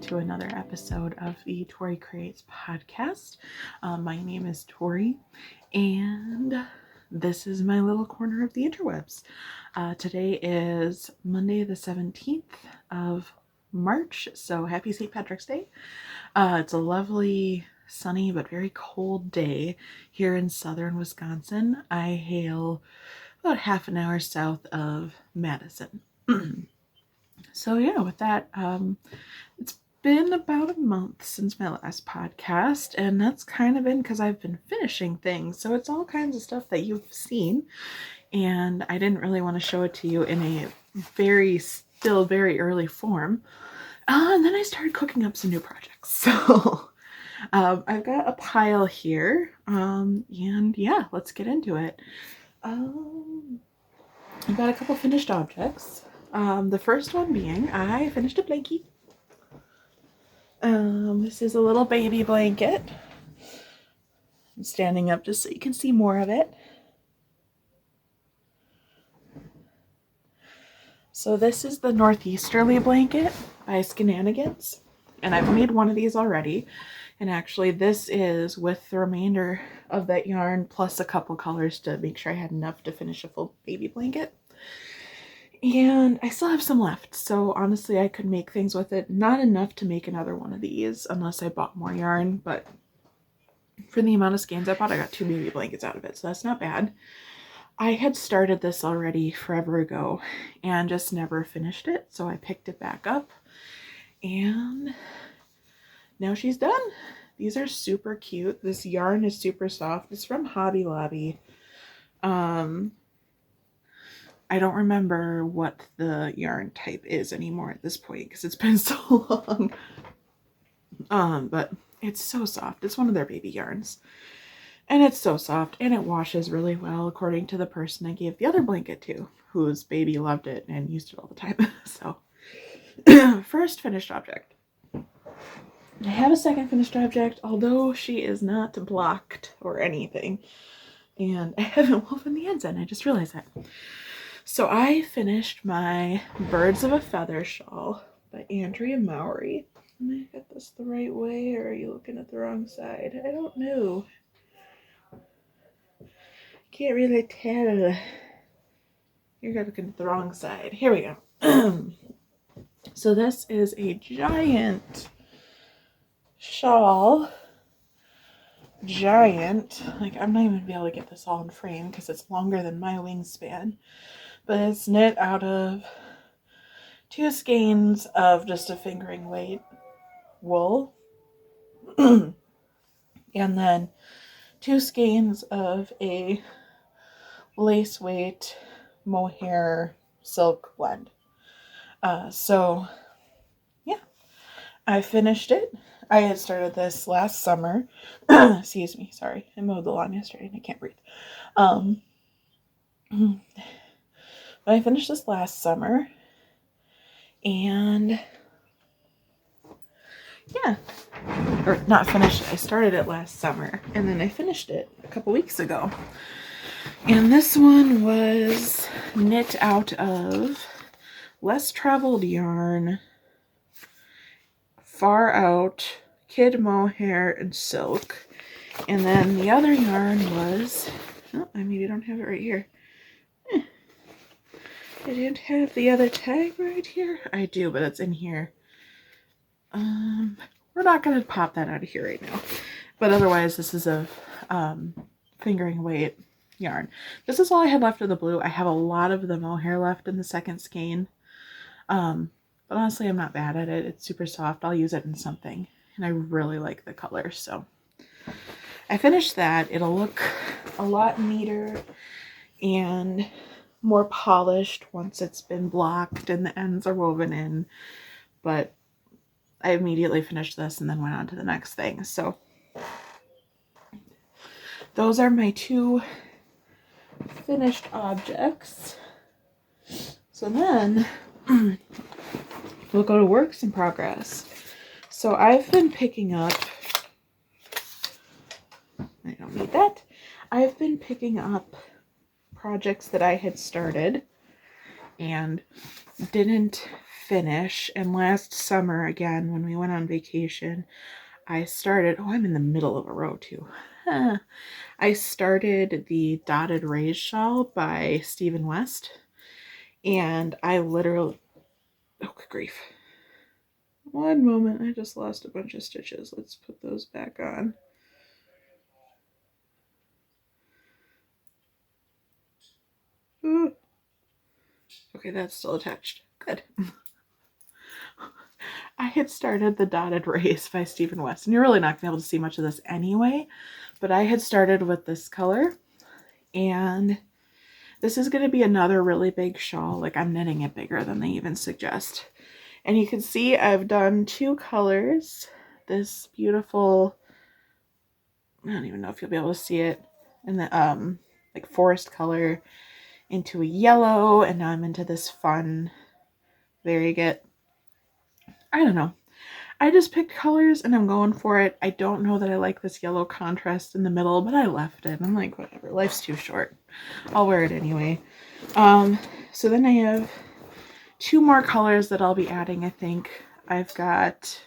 to another episode of the Tori Creates podcast. My name is Tori, and this is my little corner of the interwebs. Today is Monday the 17th of March, so happy St. Patrick's Day. It's a lovely, sunny, but very cold day here in southern Wisconsin. I hail about half an hour south of Madison. So yeah, with that, it's been about a month since my last podcast, and that's kind of been because I've been finishing things. So it's all kinds of stuff that you've seen, and I didn't really want to show it to you in a still very early form. And then I started cooking up some new projects. So I've got a pile here, and yeah, let's get into it. I've got a couple finished objects. The first one being, I finished a blankie. This is a little baby blanket. I'm standing up just so you can see more of it. So this is the Northeasterly blanket by Skenanigans, and I've made one of these already. And actually this is with the remainder of that yarn plus a couple colors to make sure I had enough to finish a full baby blanket. And I still have some left, so honestly I could make things with it. Not enough to make another one of these unless I bought more yarn, but for the amount of skeins I bought, I got 2 baby blankets out of it, so that's not bad. I had started this already forever ago and just never finished it, so I picked it back up and now she's done. These are super cute. This yarn is super soft. It's from Hobby Lobby. I don't remember what the yarn type is anymore at this point because it's been so long. But it's so soft. It's one of their baby yarns. And it's so soft and it washes really well according to the person I gave the other blanket to, whose baby loved it and used it all the time. So, first finished object. I have a second finished object, although she is not blocked or anything. And I haven't woven the ends in. I just realized that. So I finished my Birds of a Feather shawl by Andrea Mowry. Am I got this the right way, or are you looking at the wrong side? I don't know. Can't really tell. You're looking at the wrong side. Here we go. So this is a giant shawl. Giant. Like, I'm not even going to be able to get this all in frame because it's longer than my wingspan. But it's knit out of 2 skeins of just a fingering weight wool. And then 2 skeins of a lace weight mohair silk blend. So yeah, I finished it. I had started this last summer. Excuse me, sorry. I mowed the lawn yesterday and I can't breathe. But I finished this last summer, and yeah, or not finished it. I started it last summer, and then I finished it a couple weeks ago. And this one was knit out of less traveled yarn, far out, kid mohair, and silk. And then the other yarn was, oh, I maybe don't have it right here. I didn't have the other tag right here. I do, but it's in here. We're not going to pop that out of here right now. But otherwise, this is a fingering weight yarn. This is all I had left of the blue. I have a lot of the mohair left in the second skein. But honestly, I'm not bad at it. It's super soft. I'll use it in something. And I really like the color, so I finished that. It'll look a lot neater and more polished once it's been blocked and the ends are woven in. But I immediately finished this and then went on to the next thing. So those are my 2 finished objects. So then we'll go to works in progress. So I've been picking up, I don't need that. I've been picking up projects that I had started and didn't finish. And last summer, again, when we went on vacation, I started, oh, I'm in the middle of a row too. I started the Dotted Rays shawl by Stephen West. And I literally, oh, good grief. One moment, I just lost a bunch of stitches. Let's put those back on. Ooh. Okay, that's still attached. Good. I had started the Dotted Rays by Stephen West, and you're really not going to be able to see much of this anyway, but I had started with this color, and this is going to be another really big shawl. Like, I'm knitting it bigger than they even suggest. And you can see I've done 2 colors. This beautiful, I don't even know if you'll be able to see it, in the like forest color into a yellow, and now I'm into this fun variegated. I don't know. I just picked colors and I'm going for it. I don't know that I like this yellow contrast in the middle, but I left it. I'm like, whatever, life's too short. I'll wear it anyway. So then I have 2 more colors that I'll be adding, I think. I've got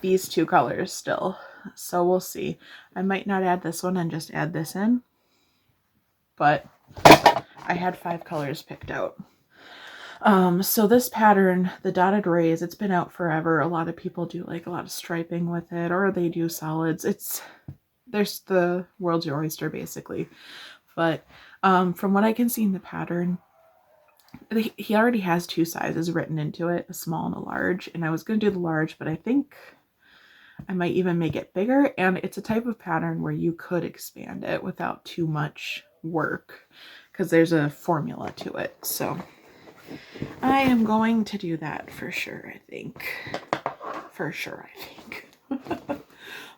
these 2 colors still, so we'll see. I might not add this one and just add this in, but I had 5 colors picked out. So this pattern, the Dotted Rays, it's been out forever. A lot of people do like a lot of striping with it, or they do solids. There's the world's your oyster, basically. But from what I can see in the pattern, he already has 2 sizes written into it, a small and a large. And I was going to do the large, but I think I might even make it bigger. And it's a type of pattern where you could expand it without too much work, because there's a formula to it. So I am going to do that for sure, I think. For sure, I think.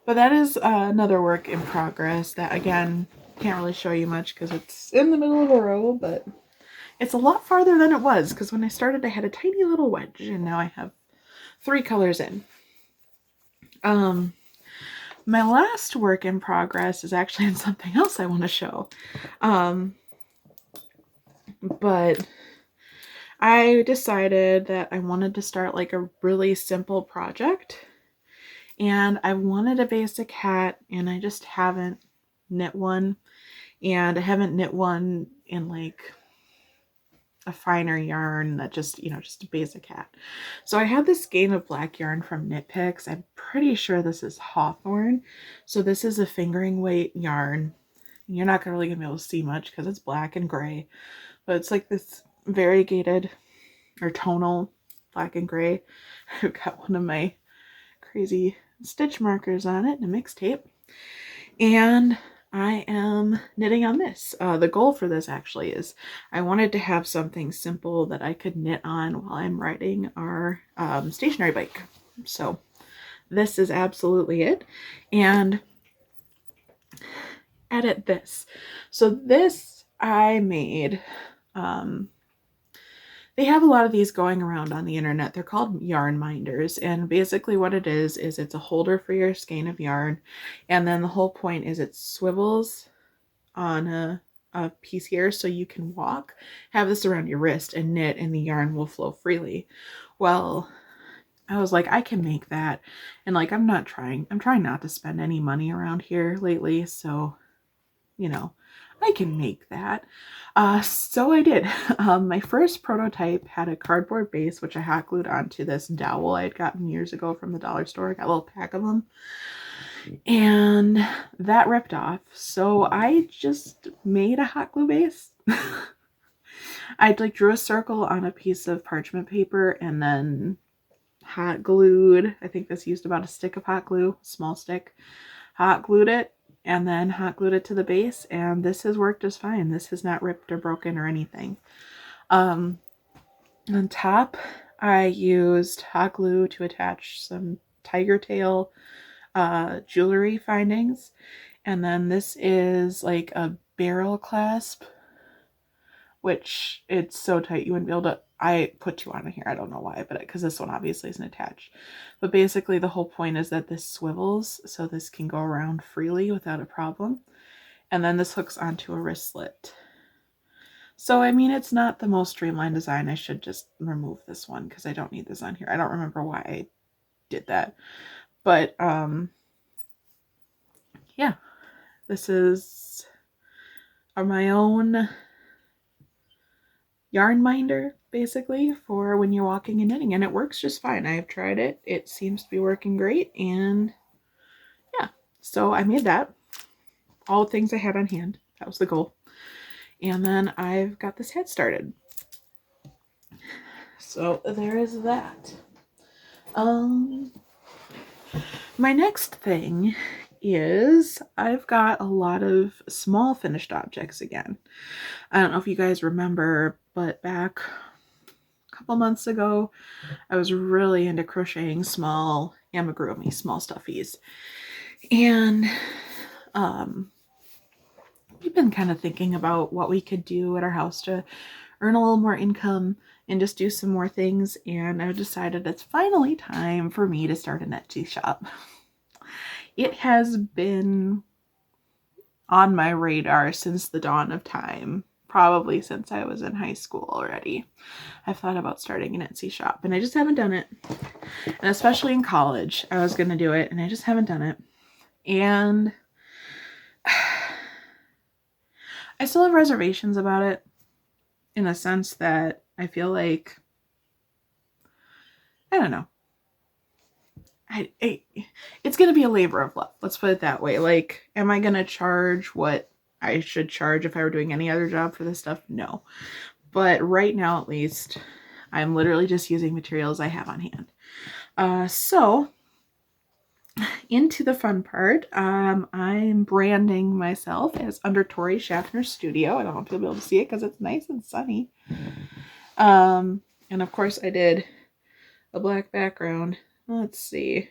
But that is another work in progress that, again, can't really show you much because it's in the middle of a row, but it's a lot farther than it was, because when I started I had a tiny little wedge, and now I have 3 colors in. My last work in progress is actually in something else I want to show. But I decided that I wanted to start like a really simple project, and I wanted a basic hat, and I just haven't knit one, and I haven't knit one in like a finer yarn that just, just a basic hat. So I had this skein of black yarn from Knit Picks. I'm pretty sure this is Hawthorn. So this is a fingering weight yarn. You're not really gonna be able to see much because it's black and gray, but it's like this variegated or tonal black and gray. I've got one of my crazy stitch markers on it and a mix tape, and I am knitting on this. The goal for this actually is I wanted to have something simple that I could knit on while I'm riding our stationary bike. So this is absolutely it. And edit this. So this I made, they have a lot of these going around on the internet. They're called yarn minders, and basically what it is it's a holder for your skein of yarn, and then the whole point is it swivels on a piece here so you can walk, have this around your wrist and knit, and the yarn will flow freely. Well, I was like, I can make that, and like I'm trying not to spend any money around here lately, so I can make that. So I did. My first prototype had a cardboard base, which I hot glued onto this dowel I had gotten years ago from the dollar store. I got a little pack of them, and that ripped off. So I just made a hot glue base. I like drew a circle on a piece of parchment paper and then hot glued. I think this used about a stick of hot glue, small stick. Hot glued it, and then hot glued it to the base, and this has worked just fine. This has not ripped or broken or anything. On top, I used hot glue to attach some tiger tail jewelry findings, and then this is like a barrel clasp, which it's so tight you wouldn't be able to. I put 2 on here. I don't know why, but because this one obviously isn't attached. But basically the whole point is that this swivels so this can go around freely without a problem. And then this hooks onto a wristlet. So, I mean, it's not the most streamlined design. I should just remove this one because I don't need this on here. I don't remember why I did that. But, yeah, this is my own yarn minder, basically, for when you're walking and knitting. And it works just fine. I've tried it. It seems to be working great. And, yeah, so I made that. All the things I had on hand. That was the goal. And then I've got this hat started. So there is that. My next thing is I've got a lot of small finished objects again. I don't know if you guys remember, but back a couple months ago, I was really into crocheting small amigurumi, small stuffies. And we've been kind of thinking about what we could do at our house to earn a little more income and just do some more things. And I've decided it's finally time for me to start an Etsy shop. It has been on my radar since the dawn of time, probably since I was in high school already. I've thought about starting an Etsy shop and I just haven't done it. And especially in college, I was going to do it and I just haven't done it. And I still have reservations about it in the sense that I feel like, I don't know. It's going to be a labor of love. Let's put it that way. Like, am I going to charge what I should charge if I were doing any other job for this stuff? No. But right now, at least, I'm literally just using materials I have on hand. So, into the fun part, I'm branding myself as under Tori Schaffner Studio. I don't know if you'll be able to see it because it's nice and sunny. And of course, I did a black background. Let's see.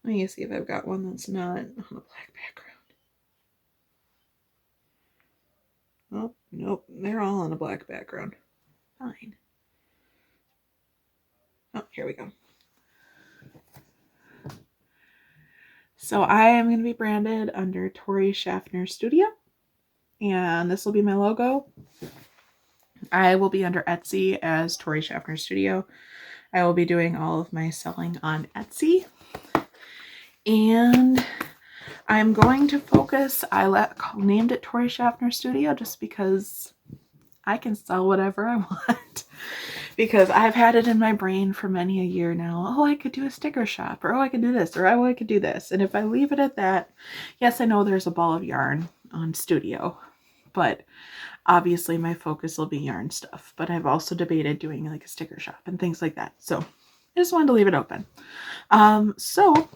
Let me see if I've got one that's not on a black background. Oh, nope. They're all on a black background. Fine. Oh, here we go. So I am going to be branded under Tori Schaffner Studio. And this will be my logo. I will be under Etsy as Tori Schaffner Studio. I will be doing all of my selling on Etsy. And I'm going to focus, named it Tori Schaffner Studio just because I can sell whatever I want. Because I've had it in my brain for many a year now. Oh, I could do a sticker shop, or oh, I could do this, or oh, I could do this. And if I leave it at that, yes, I know there's a ball of yarn on Studio, but obviously my focus will be yarn stuff. But I've also debated doing like a sticker shop and things like that. So I just wanted to leave it open. So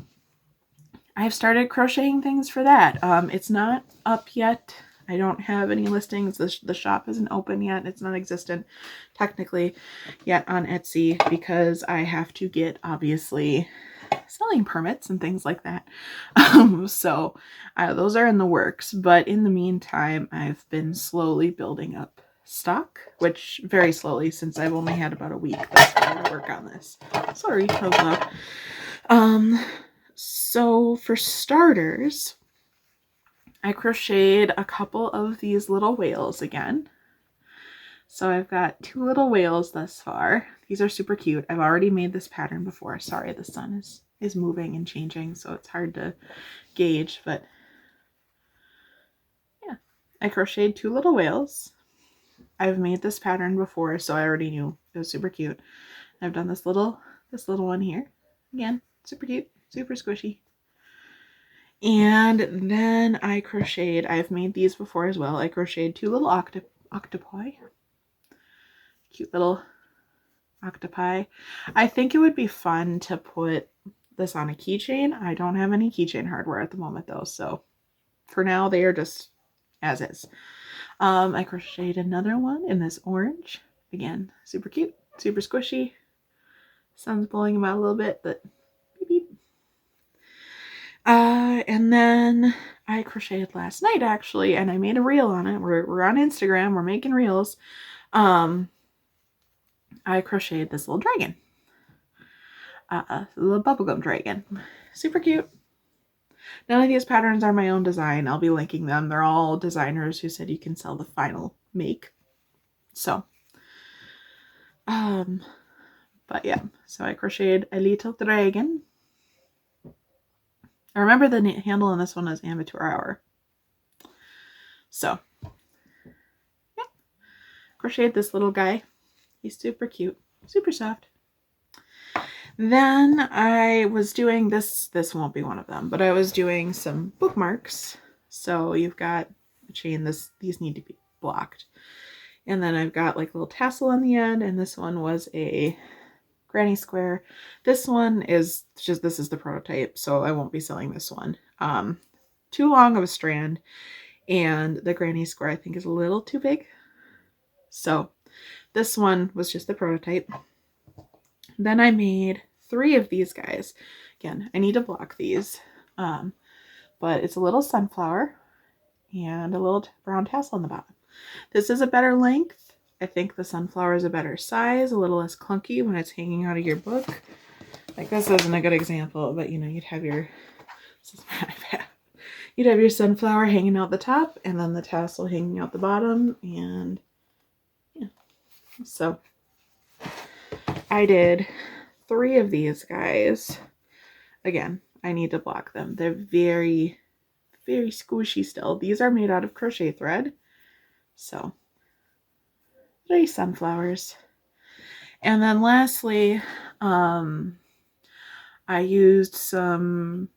I've started crocheting things for that. It's not up yet. I don't have any listings. The shop isn't open yet. It's not existent technically yet on Etsy because I have to get, obviously, selling permits and things like that. So those are in the works. But in the meantime, I've been slowly building up stock, which very slowly since I've only had about a week thus far to work on this. Sorry, that was loud. So for starters, I crocheted a couple of these little whales again. So I've got 2 little whales thus far. These are super cute. I've already made this pattern before. Sorry, the sun is moving and changing, so it's hard to gauge, but yeah. I crocheted 2 little whales. I've made this pattern before, so I already knew it was super cute. I've done this little one here. Again, super cute, super squishy. And then I crocheted, I've made these before as well. I crocheted 2 little octopi. Cute little octopi. I think it would be fun to put this on a keychain. I don't have any keychain hardware at the moment though, so for now they are just as is. I crocheted another one in this orange. Again, super cute, super squishy. Sun's blowing them out a little bit, but beep beep. And then I crocheted last night actually, and I made a reel on it. We're on Instagram, we're making reels. I crocheted this little dragon. A little bubblegum dragon. Super cute. None of these patterns are my own design. I'll be linking them. They're all designers who said you can sell the final make. So, but yeah, so I crocheted a little dragon. I remember the handle on this one is amateur hour. So, yeah, crocheted this little guy. He's super cute, super soft. Then I was doing this won't be one of them, but I was doing some bookmarks. So you've got a chain, these need to be blocked. And then I've got like a little tassel on the end, and this one was a granny square. This one is just, this is the prototype, so I won't be selling this one. Too long of a strand, and the granny square I think is a little too big. So this one was just the prototype. Then I made 3 of these guys. Again, I need to block these, but it's a little sunflower and a little brown tassel on the bottom. This is a better length. I think the sunflower is a better size, a little less clunky when it's hanging out of your book. Like this isn't a good example, but you know, you'd have your, this is my iPad. You'd have your sunflower hanging out the top and then the tassel hanging out the bottom, and yeah. So I did 3 of these guys. Again, I need to block them. They're very, very squishy still. These are made out of crochet thread. So 3 sunflowers. And then lastly, I used some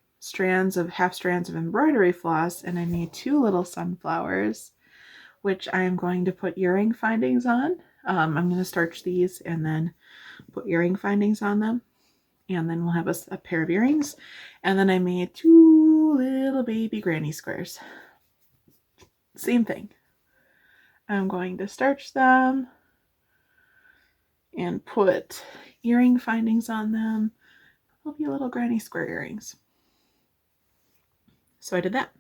half strands of embroidery floss, and I made 2 little sunflowers, which I am going to put earring findings on. I'm going to starch these and then put earring findings on them, and then we'll have a pair of earrings. And then I made 2 little baby granny squares. Same thing. I'm going to starch them and put earring findings on them. They'll be little granny square earrings. So I did that.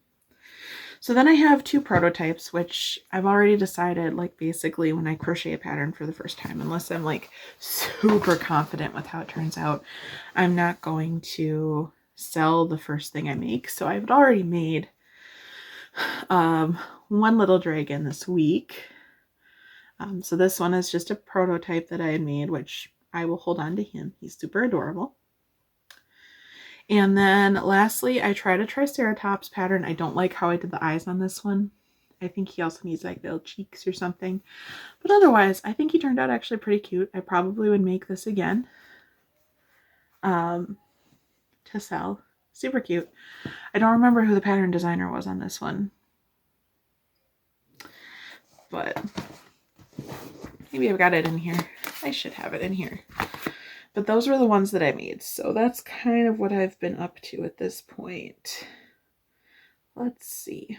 So then I have 2 prototypes, which I've already decided, like basically when I crochet a pattern for the first time, unless I'm like super confident with how it turns out, I'm not going to sell the first thing I make. So I've already made one little dragon this week. So this one is just a prototype that I had made, which I will hold on to him. He's super adorable. And then lastly, I tried a Triceratops pattern. I don't like how I did the eyes on this one. I think he also needs like little cheeks or something. But otherwise, I think he turned out actually pretty cute. I probably would make this again to sell. Super cute. I don't remember who the pattern designer was on this one, but maybe I've got it in here. I should have it in here. But those were the ones that I made. So that's kind of what I've been up to at this point. Let's see.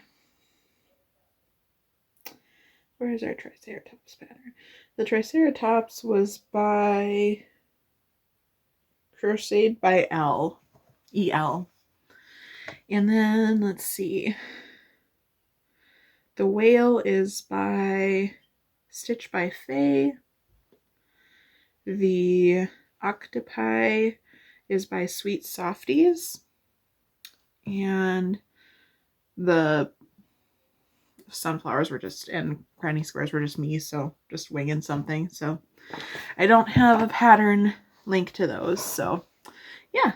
Where is our Triceratops pattern? The Triceratops was by Crocheted by E.L. And then let's see. The whale is by Stitch by Faye. The octopi is by Sweet Softies, and the sunflowers were just, and granny squares were just me, so just winging something. So I don't have a pattern link to those. So yeah,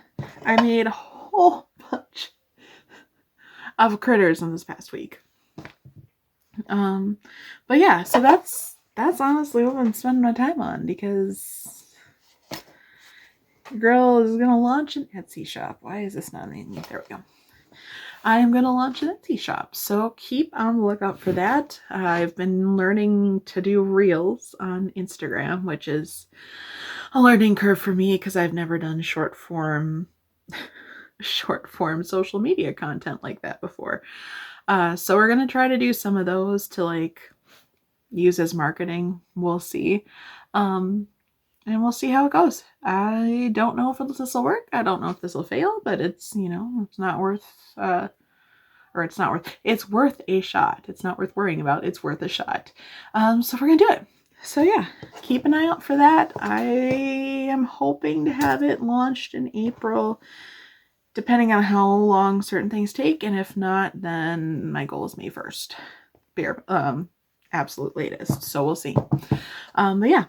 I made a whole bunch of critters in this past week. But yeah, so that's honestly what I'm spending my time on, because girl is gonna launch an Etsy shop. Why is this not in me? There we go. I am gonna launch an Etsy shop, so keep on the lookout for that. I've been learning to do reels on Instagram, which is a learning curve for me because I've never done short form social media content like that before. So we're gonna try to do some of those to like use as marketing. We'll see. And we'll see how it goes. I don't know if this will work. I don't know if this will fail, but it's, you know, it's not worth, it's worth a shot. It's not worth worrying about. It's worth a shot. So we're going to do it. So yeah, keep an eye out for that. I am hoping to have it launched in April. depending on how long certain things take, and if not, then my goal is May 1st. Absolute latest. So we'll see. But yeah,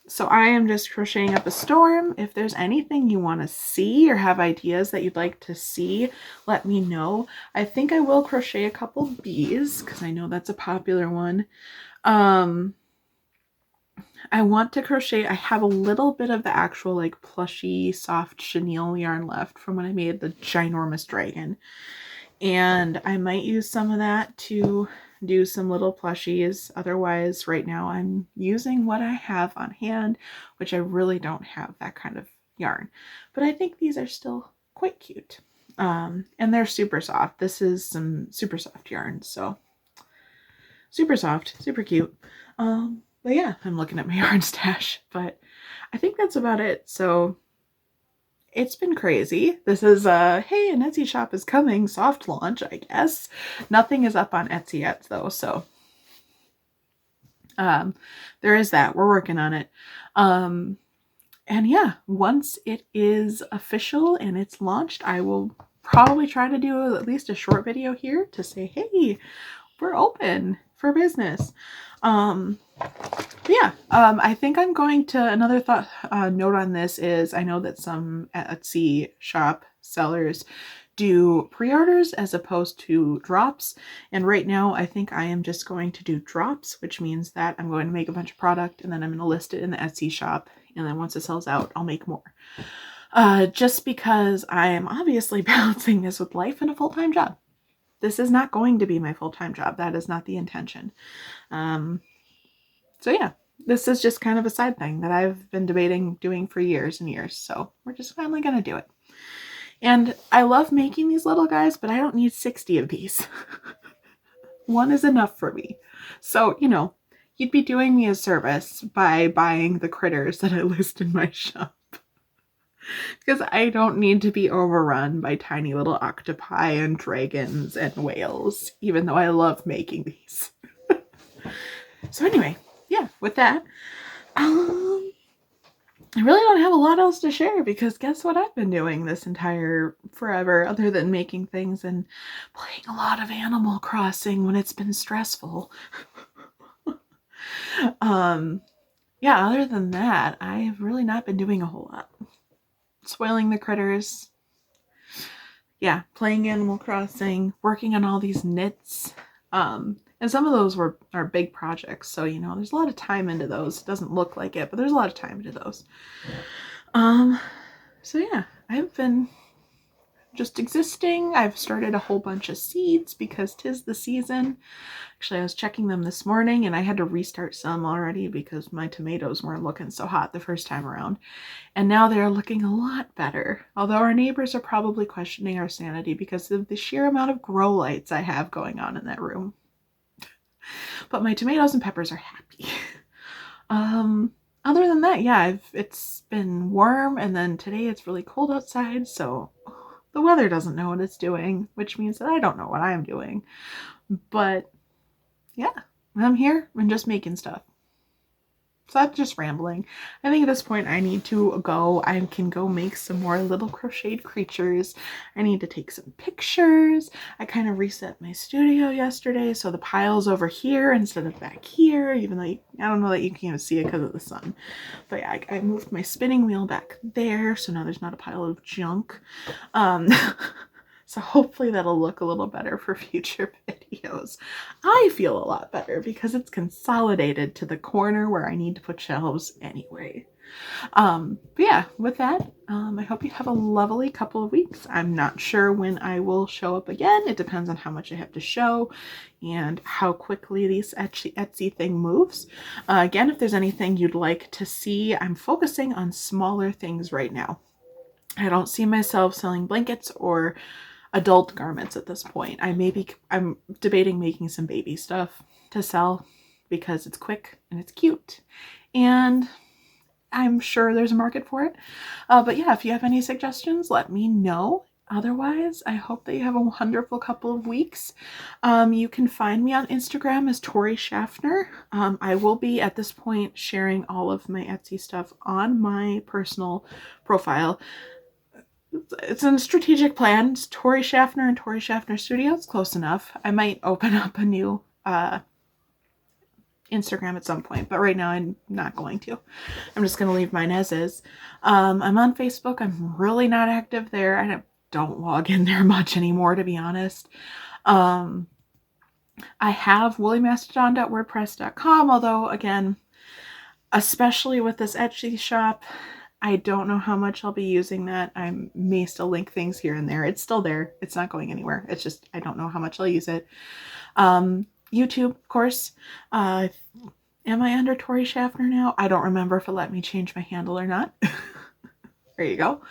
so I am just crocheting up a storm. If there's anything you want to see or have ideas that you'd like to see, let me know. I think I will crochet a couple bees because I know that's a popular one. I want to crochet, I have a little bit of the actual like plushy soft chenille yarn left from when I made the ginormous dragon. And I might use some of that to do some little plushies. Otherwise, right now I'm using what I have on hand, which I really don't have that kind of yarn. But I think these are still quite cute. And they're super soft. This is some super soft yarn, so super soft, super cute. But yeah, I'm looking at my yarn stash, but I think that's about it. So it's been crazy. This is hey, an Etsy shop is coming, soft launch, I guess. Nothing is up on Etsy yet though, so there is that. We're working on it. And yeah, once it is official and it's launched, I will probably try to do at least a short video here to say, hey, we're open for business. Yeah, I think I'm going to, another note on this is I know that some Etsy shop sellers do pre-orders as opposed to drops, and right now I think I am just going to do drops, which means that I'm going to make a bunch of product and then I'm going to list it in the Etsy shop, and then once it sells out I'll make more. Just because I am obviously balancing this with life and a full-time job. This is not going to be my full-time job. That is not the intention. So yeah, this is just kind of a side thing that I've been debating doing for years and years. So we're just finally going to do it. And I love making these little guys, but I don't need 60 of these. One is enough for me. So, you know, you'd be doing me a service by buying the critters that I list in my shop. Because I don't need to be overrun by tiny little octopi and dragons and whales, even though I love making these. So anyway, yeah, with that, I really don't have a lot else to share because guess what I've been doing this entire forever other than making things and playing a lot of Animal Crossing when it's been stressful. Yeah, other than that, I've really not been doing a whole lot. Spoiling the critters. Yeah, playing Animal Crossing, working on all these knits. And some of those are big projects, so you know there's a lot of time into those. It doesn't look like it, but there's a lot of time into those. So yeah, I've been just existing. I've started a whole bunch of seeds because 'tis the season. Actually, I was checking them this morning and I had to restart some already because my tomatoes weren't looking so hot the first time around. And now they're looking a lot better. Although our neighbors are probably questioning our sanity because of the sheer amount of grow lights I have going on in that room. But my tomatoes and peppers are happy. Other than that, yeah, it's been warm, and then today it's really cold outside, so the weather doesn't know what it's doing, which means that I don't know what I'm doing. But yeah, I'm here and just making stuff. So I'm just rambling. I think at this point I need to go. I can go make some more little crocheted creatures. I need to take some pictures. I kind of reset my studio yesterday, so the pile's over here instead of back here, even though I don't know that you can even see it because of the sun. But yeah, I moved my spinning wheel back there, so now there's not a pile of junk. So hopefully that'll look a little better for future videos. I feel a lot better because it's consolidated to the corner where I need to put shelves anyway. But yeah, with that, I hope you have a lovely couple of weeks. I'm not sure when I will show up again. It depends on how much I have to show and how quickly this Etsy thing moves. Again, if there's anything you'd like to see, I'm focusing on smaller things right now. I don't see myself selling blankets or adult garments at this point. I'm debating making some baby stuff to sell because it's quick and it's cute and I'm sure there's a market for it. But yeah, if you have any suggestions, let me know. Otherwise, I hope that you have a wonderful couple of weeks. You can find me on Instagram as Tori Schaffner. I will be at this point sharing all of my Etsy stuff on my personal profile. it's a strategic plan. It's Tori Schaffner and Tori Schaffner Studios. Close enough. I might open up a new Instagram at some point, but right now I'm not going to. I'm just going to leave mine as is. I'm on Facebook. I'm really not active there. I don't log in there much anymore, to be honest. I have woolymastodon.wordpress.com, although again, especially with this Etsy shop, I don't know how much I'll be using that. I may still link things here and there. It's still there. It's not going anywhere. It's just, I don't know how much I'll use it. YouTube, of course. Am I under Tori Schaffner now? I don't remember if it let me change my handle or not. There you go.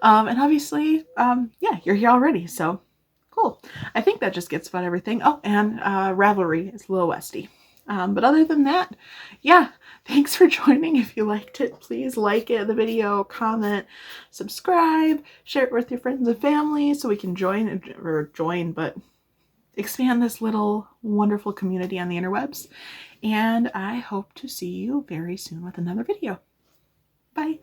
And obviously, yeah, you're here already, so cool. I think that just gets about everything. Oh, and Ravelry is lilwestie. But other than that, yeah, thanks for joining. If you liked it, please like the video, comment, subscribe, share it with your friends and family so we can but expand this little wonderful community on the interwebs. And I hope to see you very soon with another video. Bye.